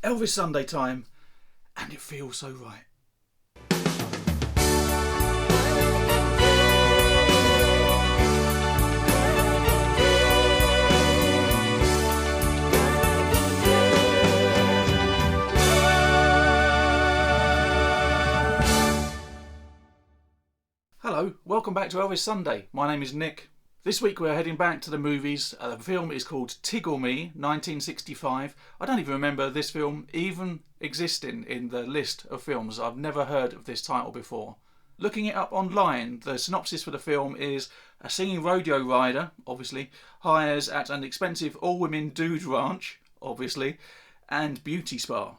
Elvis Sunday time, and it feels so right. Hello, welcome back to Elvis Sunday. My name is Nick. This week we're heading back to the movies. The film is called Tickle Me, 1965. I don't even remember this film even existing in the list of films. I've never heard of this title before. Looking it up online, the synopsis for the film is a singing rodeo rider, obviously, hires at an expensive all-women dude ranch, obviously, and beauty spa.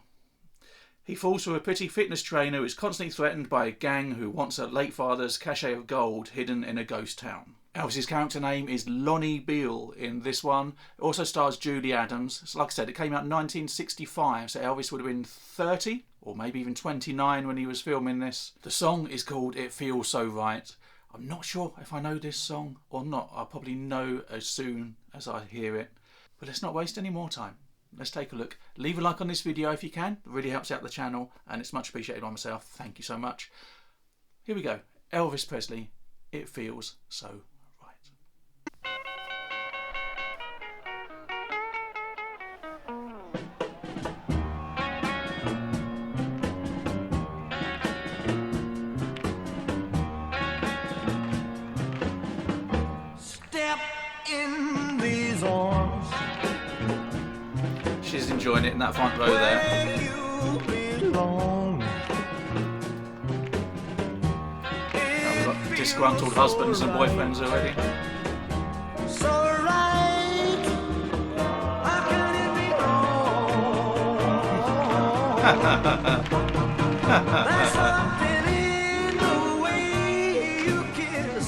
He falls for a pretty fitness trainer who is constantly threatened by a gang who wants her late father's cachet of gold hidden in a ghost town. Elvis's character name is Lonnie Beale in this one. It also stars Julie Adams. So like I said, it came out in 1965, so Elvis would have been 30 or maybe even 29 when he was filming this. The song is called It Feels So Right. I'm not sure if I know this song or not. I'll probably know as soon as I hear it. But let's not waste any more time. Let's take a look. Leave a like on this video if you can. It really helps out the channel and it's much appreciated by myself. Thank you so much. Here we go. Elvis Presley, It Feels So Right. Step in these arms. She's enjoying it in that front row there. Where you belong. We've got disgruntled husbands and boyfriends already. So right. How can it be wrong? There's something in the way you kiss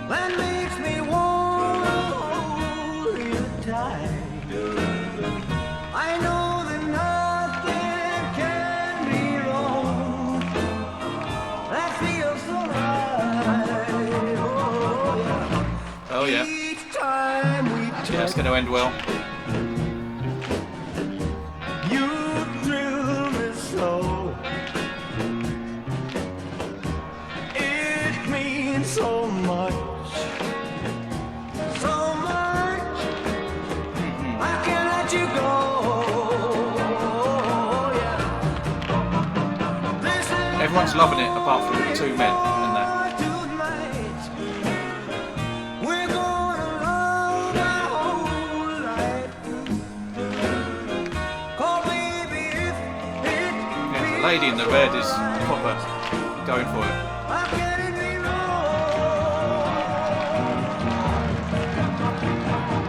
that makes me want to hold you tight. I know that nothing can be wrong. That feels so right. Oh yeah. Each time we Yeah, it's going to end well. you thrill me so. It means so much. So much. I can't let you go. Yeah. This is Everyone's loving it apart from the two men in there. tonight. We're gonna love our whole life. 'Cause baby, if it Yeah, the lady in the red is proper going for it. how can it be wrong?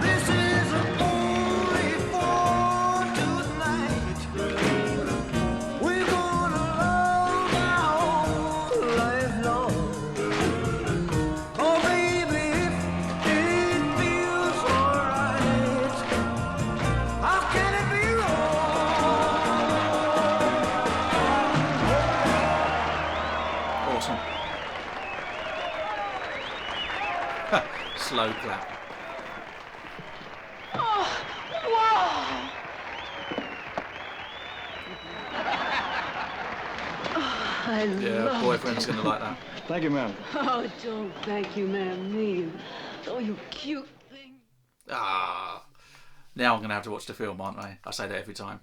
This is only for tonight. We're gonna love our whole life long. Oh baby, if it feels alright, how can it be wrong? Awesome. Slow clap. I Yeah, love boyfriend's going to like that. Thank you, ma'am. Oh, don't thank you, ma'am. Me. Oh, you cute thing. Ah, now I'm going to have to watch the film, aren't I? I say that every time.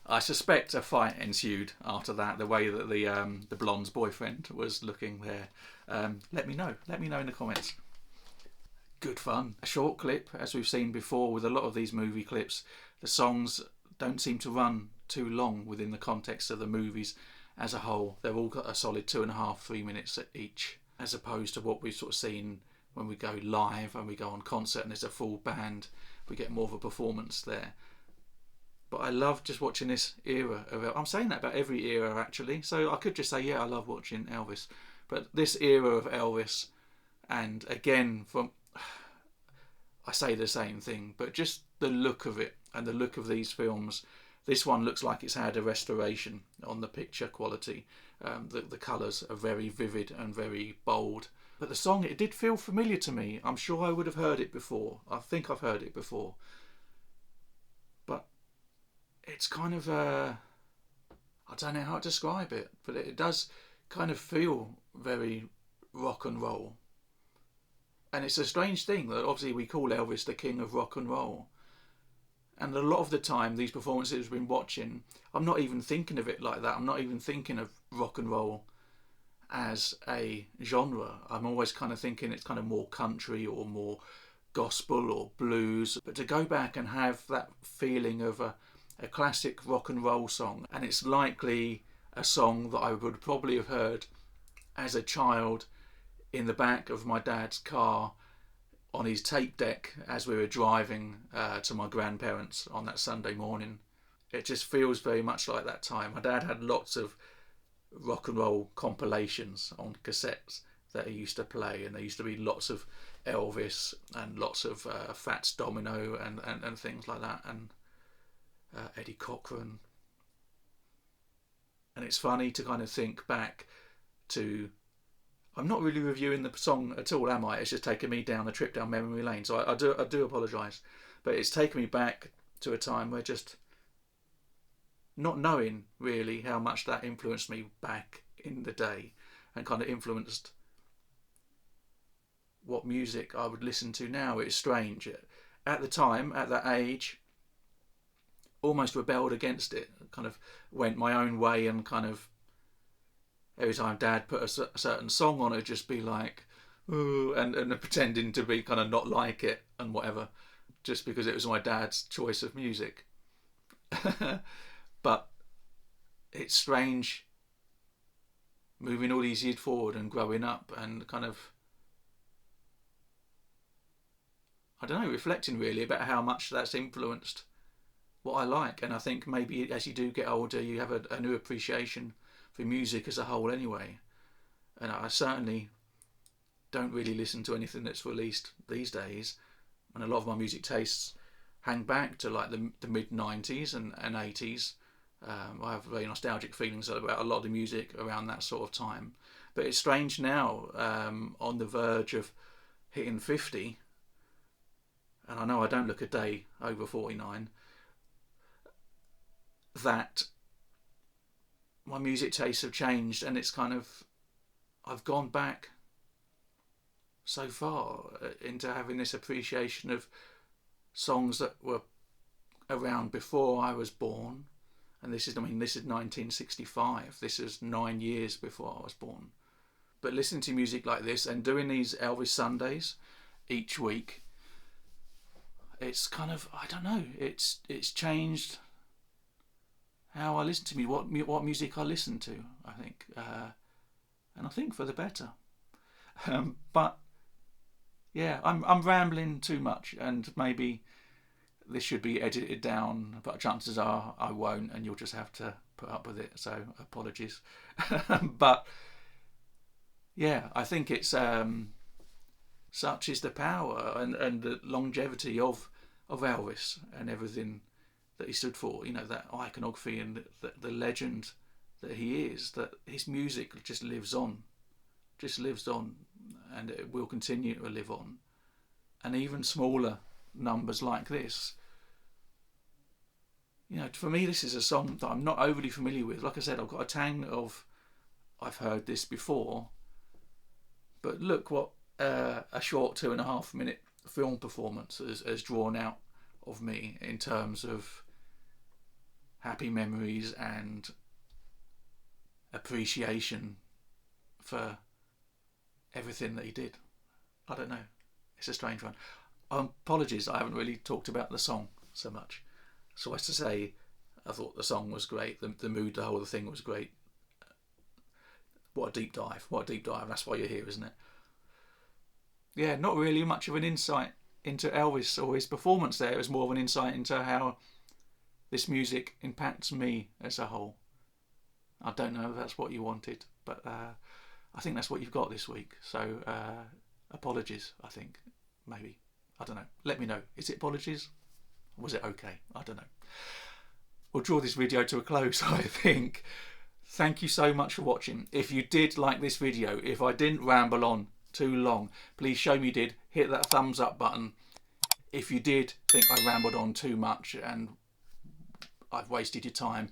I suspect a fight ensued after that, the way that the blonde's boyfriend was looking there. Let me know. Let me know in the comments. Good fun. A short clip, as we've seen before with a lot of these movie clips. The songs don't seem to run too long within the context of the movies as a whole. They've all got a solid 2.5, 3 minutes each, as opposed to what we've sort of seen when we go live and we go on concert and there's a full band. We get more of a performance there. But I love just watching this era of I'm saying that about every era actually, so I could just say yeah, I love watching Elvis, but this era of Elvis, and again from I say the same thing, but just the look of it and the look of these films. This one looks like it's had a restoration on the picture quality. The colours are very vivid and very bold. But the song, it did feel familiar to me. I'm sure I would have heard it before. I think I've heard it before. But it's kind of I don't know how to describe it, but it does kind of feel very rock and roll. And it's a strange thing that obviously we call Elvis the king of rock and roll. And a lot of the time, these performances we've been watching, I'm not even thinking of it like that. I'm not even thinking of rock and roll as a genre. I'm always kind of thinking it's kind of more country or more gospel or blues. But to go back and have that feeling of a classic rock and roll song, and it's likely a song that I would probably have heard as a child in the back of my dad's car on his tape deck as we were driving to my grandparents on that Sunday morning. It just feels very much like that time. My dad had lots of rock and roll compilations on cassettes that he used to play, and there used to be lots of Elvis and lots of Fats Domino and things like that, and Eddie Cochran. And it's funny to kind of think back to, I'm not really reviewing the song at all, am I? It's just taken me down a trip down memory lane, so I do apologise, but it's taken me back to a time where just not knowing really how much that influenced me back in the day, and kind of influenced what music I would listen to now. It's strange. At the time, at that age, almost rebelled against it, kind of went my own way, and kind of every time Dad put a certain song on, it'd just be like, ooh, and pretending to be kind of not like it and whatever, just because it was my dad's choice of music. But it's strange moving all these years forward and growing up and kind of, I don't know, reflecting really about how much that's influenced what I like. And I think maybe as you do get older, you have a new appreciation for music as a whole anyway. And I certainly don't really listen to anything that's released these days, and a lot of my music tastes hang back to like the mid 90s and 80s. I have very nostalgic feelings about a lot of the music around that sort of time. But it's strange now, on the verge of hitting 50, and I know I don't look a day over 49, that my music tastes have changed, and it's kind of, I've gone back so far into having this appreciation of songs that were around before I was born. And this is 1965. This is 9 years before I was born. But listening to music like this and doing these Elvis Sundays each week, it's kind of, I don't know, it's changed how I listen to music, what music I listen to, I think, and I think for the better. But yeah, I'm rambling too much, and maybe this should be edited down, but chances are I won't, and you'll just have to put up with it, so apologies. But yeah, I think it's such is the power and the longevity of Elvis and everything that he stood for, you know, that iconography and the legend that he is, that his music just lives on, and it will continue to live on. And even smaller numbers like this, you know, for me this is a song that I'm not overly familiar with. Like I said, I've got a tang of I've heard this before, but look what a short 2.5 minute film performance has drawn out of me in terms of happy memories and appreciation for everything that he did. I don't know, it's a strange one. Apologies, I haven't really talked about the song so much. So as to say, I thought the song was great, the mood, the whole thing was great. What a deep dive, that's why you're here, isn't it? Yeah, not really much of an insight into Elvis or his performance there. It was more of an insight into how this music impacts me as a whole. I don't know if that's what you wanted, but I think that's what you've got this week. So apologies, I think, maybe. I don't know. Let me know. Is it apologies? Or was it okay? I don't know. We'll draw this video to a close, I think. Thank you so much for watching. If you did like this video, if I didn't ramble on too long, please show me you did. Hit that thumbs up button. If you did think I rambled on too much and I've wasted your time,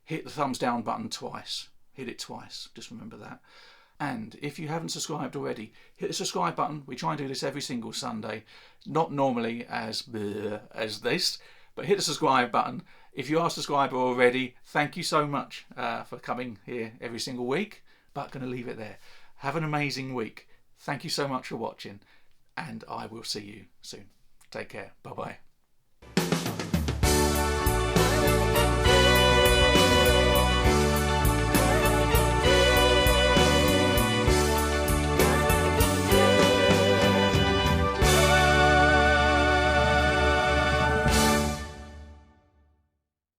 hit the thumbs down button twice. Hit it twice, just remember that. And if you haven't subscribed already, hit the subscribe button. We try and do this every single Sunday. Not normally as this, but hit the subscribe button. If you are a subscriber already, thank you so much for coming here every single week. But going to leave it there. Have an amazing week. Thank you so much for watching, and I will see you soon. Take care. Bye-bye.